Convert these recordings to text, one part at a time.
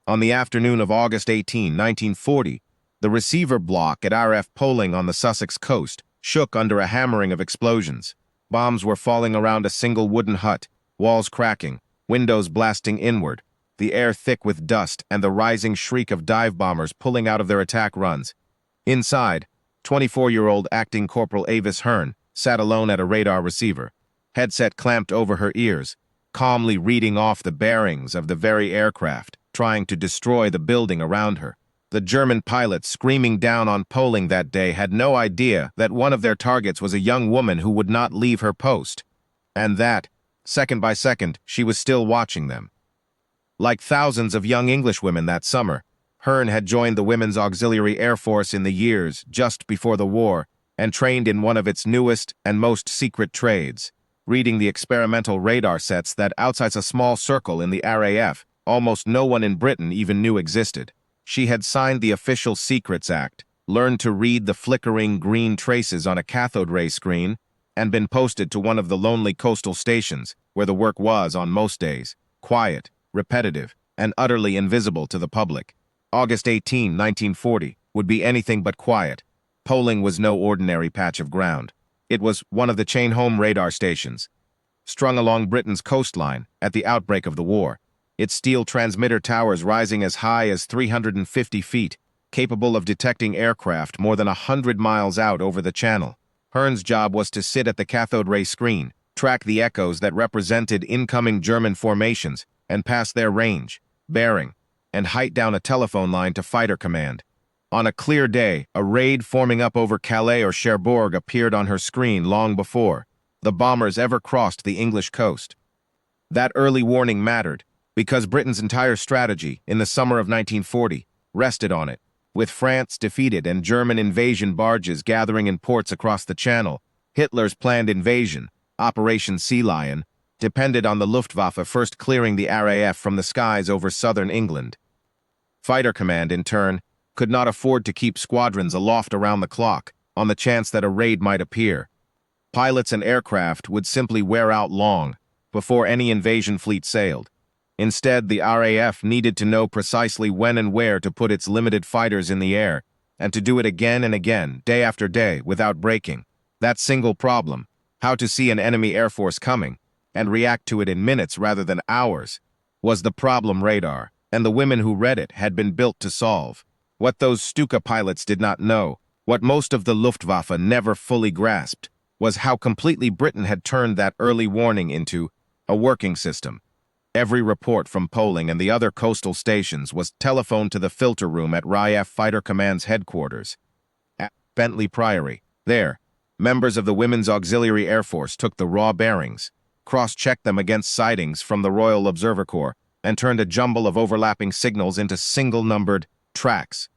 On the afternoon of August 18, 1940, the receiver block at RF Poling on the Sussex coast shook under a hammering of explosions. Bombs were falling around a single wooden hut, walls cracking, windows blasting inward, the air thick with dust and the rising shriek of dive bombers pulling out of their attack runs. Inside, 24-year-old acting Corporal Avis Hearn sat alone at a radar receiver, headset clamped over her ears, calmly reading off the bearings of the very aircraft, trying to destroy the building around her. The German pilots screaming down on Poling that day had no idea that one of their targets was a young woman who would not leave her post, and that, second by second, she was still watching them. Like thousands of young English women that summer, Hearn had joined the Women's Auxiliary Air Force in the years just before the war and trained in one of its newest and most secret trades, reading the experimental radar sets that outside a small circle in the RAF, almost no one in Britain even knew existed. She had signed the Official Secrets Act, learned to read the flickering green traces on a cathode ray screen, and been posted to one of the lonely coastal stations where the work was, on most days, quiet, repetitive, and utterly invisible to the public. August 18, 1940, would be anything but quiet. Poling was no ordinary patch of ground. It was one of the chain-home radar stations, strung along Britain's coastline at the outbreak of the war, its steel transmitter towers rising as high as 350 feet, capable of detecting aircraft more than 100 miles out over the channel. Hearn's job was to sit at the cathode ray screen, track the echoes that represented incoming German formations, and pass their range, bearing, and height down a telephone line to Fighter Command. On a clear day, a raid forming up over Calais or Cherbourg appeared on her screen long before the bombers ever crossed the English coast. That early warning mattered, because Britain's entire strategy in the summer of 1940 rested on it. With France defeated and German invasion barges gathering in ports across the Channel, Hitler's planned invasion, Operation Sea Lion, depended on the Luftwaffe first clearing the RAF from the skies over southern England. Fighter Command, in turn, could not afford to keep squadrons aloft around the clock on the chance that a raid might appear. Pilots and aircraft would simply wear out long before any invasion fleet sailed. Instead, the RAF needed to know precisely when and where to put its limited fighters in the air, and to do it again and again, day after day, without breaking. That single problem, how to see an enemy air force coming, and react to it in minutes rather than hours, was the problem radar, and the women who read it had been built to solve. What those Stuka pilots did not know, what most of the Luftwaffe never fully grasped, was how completely Britain had turned that early warning into a working system. Every report from Poling and the other coastal stations was telephoned to the filter room at RAF Fighter Command's headquarters at Bentley Priory. There, members of the Women's Auxiliary Air Force took the raw bearings, cross-checked them against sightings from the Royal Observer Corps, and turned a jumble of overlapping signals into single-numbered tracks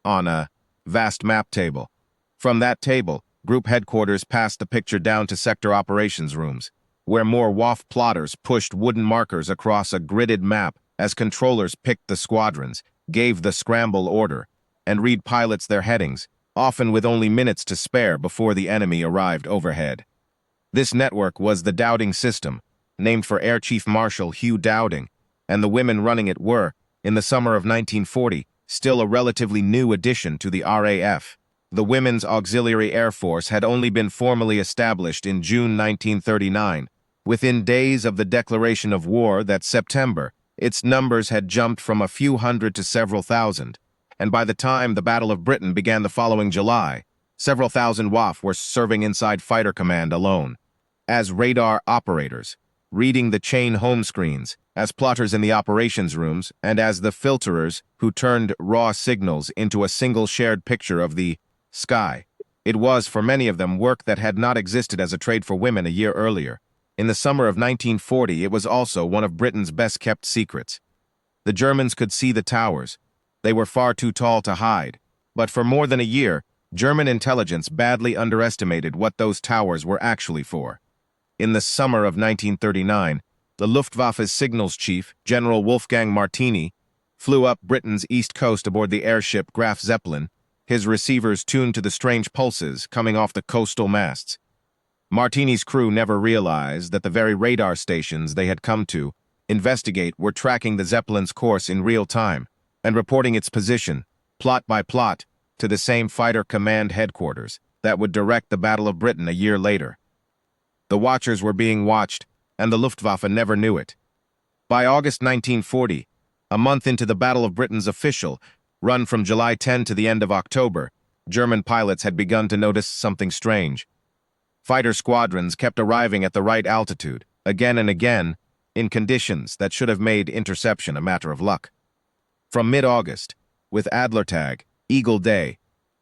on a vast map table. From that table, Group Headquarters passed the picture down to sector operations rooms, where more WAAF plotters pushed wooden markers across a gridded map as controllers picked the squadrons, gave the scramble order, and read pilots their headings, often with only minutes to spare before the enemy arrived overhead. This network was the Dowding System, named for Air Chief Marshal Hugh Dowding, and the women running it were, in the summer of 1940, still a relatively new addition to the RAF. The Women's Auxiliary Air Force had only been formally established in June 1939. Within days of the declaration of war that September, its numbers had jumped from a few hundred to several thousand, and by the time the Battle of Britain began the following July, several thousand WAAF were serving inside Fighter Command alone, as radar operators, reading the chain home screens, as plotters in the operations rooms, and as the filterers who turned raw signals into a single shared picture of the sky. It was, for many of them, work that had not existed as a trade for women a year earlier. In the summer of 1940, it was also one of Britain's best-kept secrets. The Germans could see the towers. They were far too tall to hide. But for more than a year, German intelligence badly underestimated what those towers were actually for. In the summer of 1939, the Luftwaffe's signals chief, General Wolfgang Martini, flew up Britain's east coast aboard the airship Graf Zeppelin, his receivers tuned to the strange pulses coming off the coastal masts. Martini's crew never realized that the very radar stations they had come to investigate were tracking the Zeppelin's course in real time, and reporting its position, plot by plot, to the same fighter command headquarters that would direct the Battle of Britain a year later. The watchers were being watched, and the Luftwaffe never knew it. By August 1940, a month into the Battle of Britain's official run from July 10 to the end of October, German pilots had begun to notice something strange. Fighter squadrons kept arriving at the right altitude, again and again, in conditions that should have made interception a matter of luck. From mid-August, with Adlertag, Eagle Day,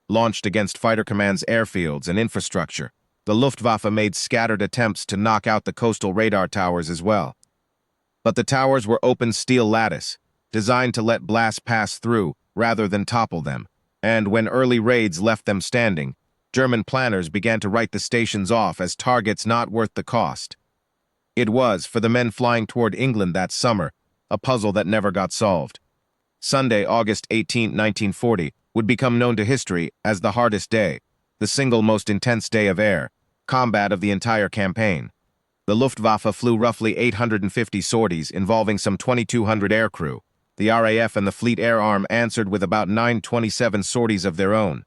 launched against fighter command's airfields and infrastructure, the Luftwaffe made scattered attempts to knock out the coastal radar towers as well. But the towers were open steel lattice, designed to let blasts pass through rather than topple them, and when early raids left them standing, German planners began to write the stations off as targets not worth the cost. It was, for the men flying toward England that summer, a puzzle that never got solved. Sunday, August 18, 1940, would become known to history as the hardest day, the single most intense day of air combat of the entire campaign. The Luftwaffe flew roughly 850 sorties involving some 2,200 aircrew. The RAF and the Fleet Air Arm answered with about 927 sorties of their own.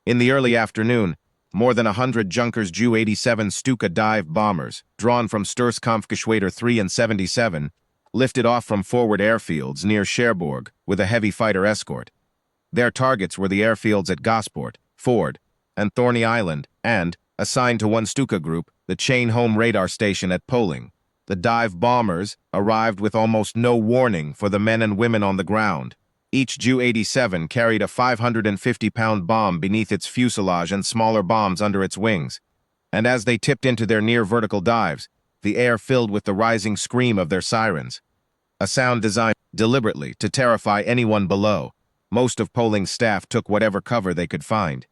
In the early afternoon, more than 100 Junkers Ju-87 Stuka dive bombers, drawn from Sturzkampfgeschwader 3 and 77, lifted off from forward airfields near Cherbourg with a heavy fighter escort. Their targets were the airfields at Gosport, Ford, and Thorney Island, and, assigned to one Stuka group, the Chain Home radar station at Poling. The dive bombers arrived with almost no warning for the men and women on the ground. Each Ju-87 carried a 550-pound bomb beneath its fuselage and smaller bombs under its wings. And as they tipped into their near-vertical dives, the air filled with the rising scream of their sirens. A sound designed deliberately to terrify anyone below. Most of Poling's staff took whatever cover they could find.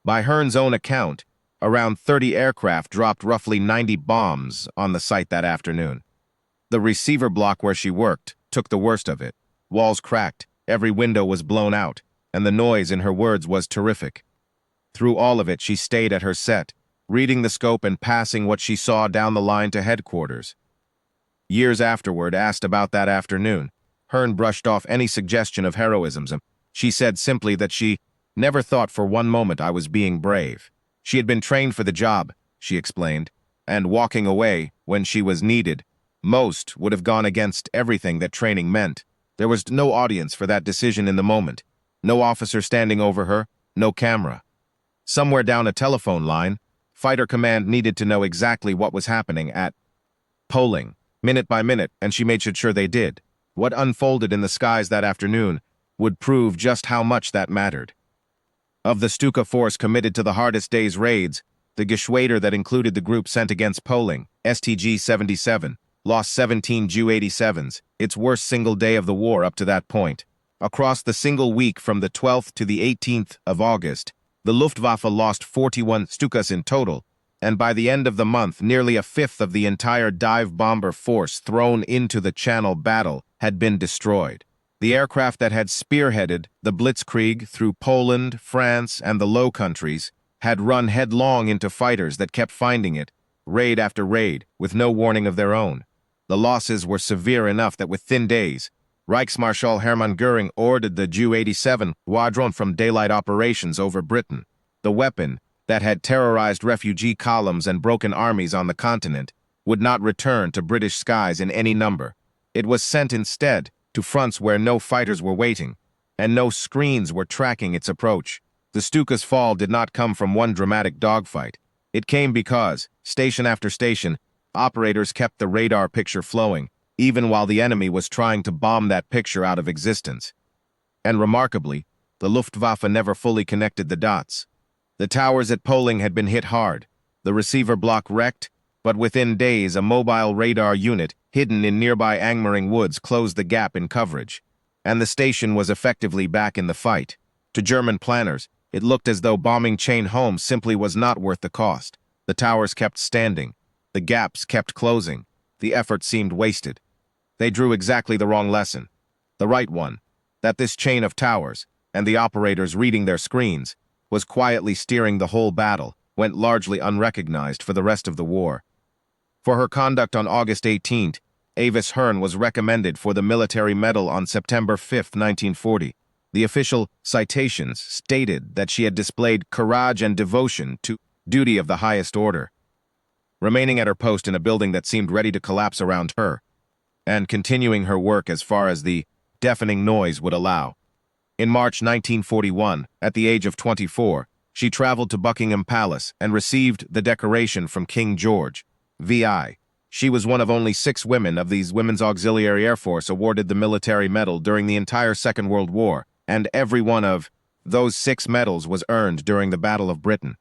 By Hearn's own account, around 30 aircraft dropped roughly 90 bombs on the site that afternoon. The receiver block where she worked took the worst of it. Walls cracked, every window was blown out, and the noise, in her words, was terrific. Through all of it, she stayed at her set, reading the scope and passing what she saw down the line to headquarters. Years afterward, asked about that afternoon, Hearn brushed off any suggestion of heroism. She said simply that she never thought for one moment I was being brave. She had been trained for the job, she explained, and walking away when she was needed, most would have gone against everything that training meant. There was no audience for that decision in the moment, no officer standing over her, no camera. Somewhere down a telephone line, Fighter Command needed to know exactly what was happening at Poling, minute by minute, and she made sure they did. What unfolded in the skies that afternoon would prove just how much that mattered. Of the Stuka force committed to the hardest day's raids, the Geschwader that included the group sent against Poling, STG-77, lost 17 Ju-87s, its worst single day of the war up to that point. Across the single week from the 12th to the 18th of August, the Luftwaffe lost 41 Stukas in total, and by the end of the month, nearly a fifth of the entire dive bomber force thrown into the Channel battle had been destroyed. The aircraft that had spearheaded the Blitzkrieg through Poland, France, and the Low Countries had run headlong into fighters that kept finding it, raid after raid, with no warning of their own. The losses were severe enough that within days, Reichsmarschall Hermann Göring ordered the Ju-87 squadron from daylight operations over Britain. The weapon that had terrorized refugee columns and broken armies on the continent would not return to British skies in any number. It was sent instead to fronts where no fighters were waiting, and no screens were tracking its approach. The Stuka's fall did not come from one dramatic dogfight. It came because, station after station, operators kept the radar picture flowing, even while the enemy was trying to bomb that picture out of existence. And remarkably, the Luftwaffe never fully connected the dots. The towers at Poling had been hit hard, the receiver block wrecked, but within days a mobile radar unit hidden in nearby Angmering Woods closed the gap in coverage, and the station was effectively back in the fight. To German planners, it looked as though bombing Chain Home simply was not worth the cost. The towers kept standing, the gaps kept closing, the effort seemed wasted. They drew exactly the wrong lesson, the right one, that this chain of towers, and the operators reading their screens, was quietly steering the whole battle, went largely unrecognized for the rest of the war. For her conduct on August 18th, Avis Hearn was recommended for the Military Medal on September 5, 1940. The official citations stated that she had displayed courage and devotion to duty of the highest order, remaining at her post in a building that seemed ready to collapse around her, and continuing her work as far as the deafening noise would allow. In March 1941, at the age of 24, she traveled to Buckingham Palace and received the decoration from King George, VI. She was one of only 6 women of the Women's Auxiliary Air Force awarded the military medal during the entire Second World War, and every one of those 6 medals was earned during the Battle of Britain.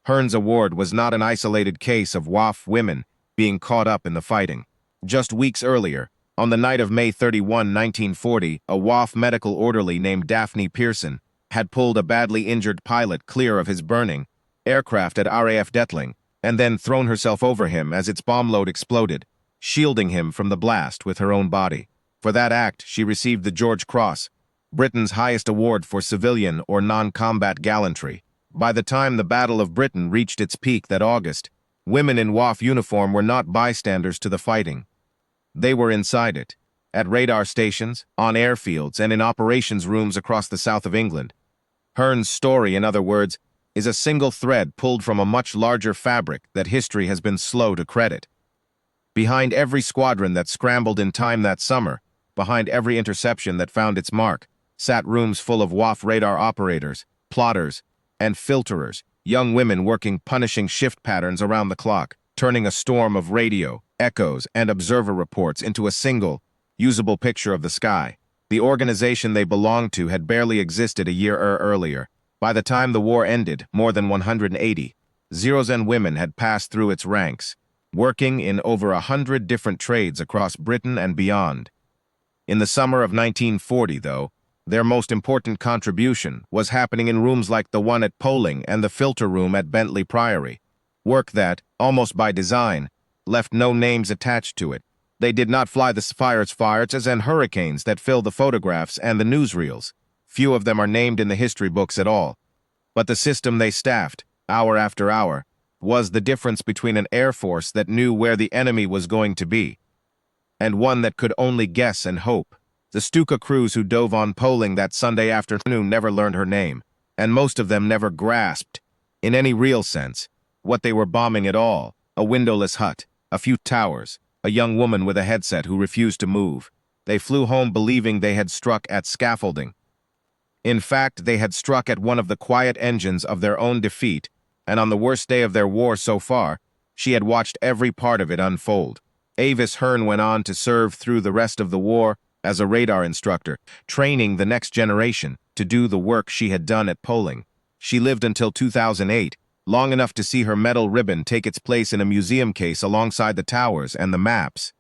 Hearn's award was not an isolated case of WAAF women being caught up in the fighting. Just weeks earlier, on the night of May 31, 1940, a WAAF medical orderly named Daphne Pearson had pulled a badly injured pilot clear of his burning aircraft at RAF Detling, and then thrown herself over him as its bomb load exploded, shielding him from the blast with her own body. For that act, she received the George Cross, Britain's highest award for civilian or non-combat gallantry. By the time the Battle of Britain reached its peak that August, women in WAAF uniform were not bystanders to the fighting. They were inside it, at radar stations, on airfields, and in operations rooms across the south of England. Hearn's story, in other words, is a single thread pulled from a much larger fabric that history has been slow to credit. Behind every squadron that scrambled in time that summer, behind every interception that found its mark, sat rooms full of WAAF radar operators, plotters, and filterers, young women working punishing shift patterns around the clock, turning a storm of radio, echoes, and observer reports into a single, usable picture of the sky. The organization they belonged to had barely existed a year earlier. By the time the war ended, more than 180 Zeros and women had passed through its ranks, working in over 100 different trades across Britain and beyond. In the summer of 1940, though, their most important contribution was happening in rooms like the one at Poling and the filter room at Bentley Priory, work that, almost by design, left no names attached to it. They did not fly the fires and hurricanes that fill the photographs and the newsreels. Few of them are named in the history books at all. But the system they staffed, hour after hour, was the difference between an air force that knew where the enemy was going to be, and one that could only guess and hope. The Stuka crews who dove on Poling that Sunday afternoon never learned her name, and most of them never grasped, in any real sense, what they were bombing at all. A windowless hut, a few towers, a young woman with a headset who refused to move. They flew home believing they had struck at scaffolding. In fact, they had struck at one of the quiet engines of their own defeat, and on the worst day of their war so far, she had watched every part of it unfold. Avis Hearn went on to serve through the rest of the war as a radar instructor, training the next generation to do the work she had done at Poling. She lived until 2008, long enough to see her medal ribbon take its place in a museum case alongside the towers and the maps.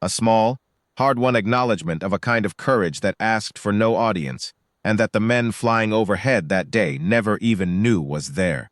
A small, hard-won acknowledgement of a kind of courage that asked for no audience, and that the men flying overhead that day never even knew was there.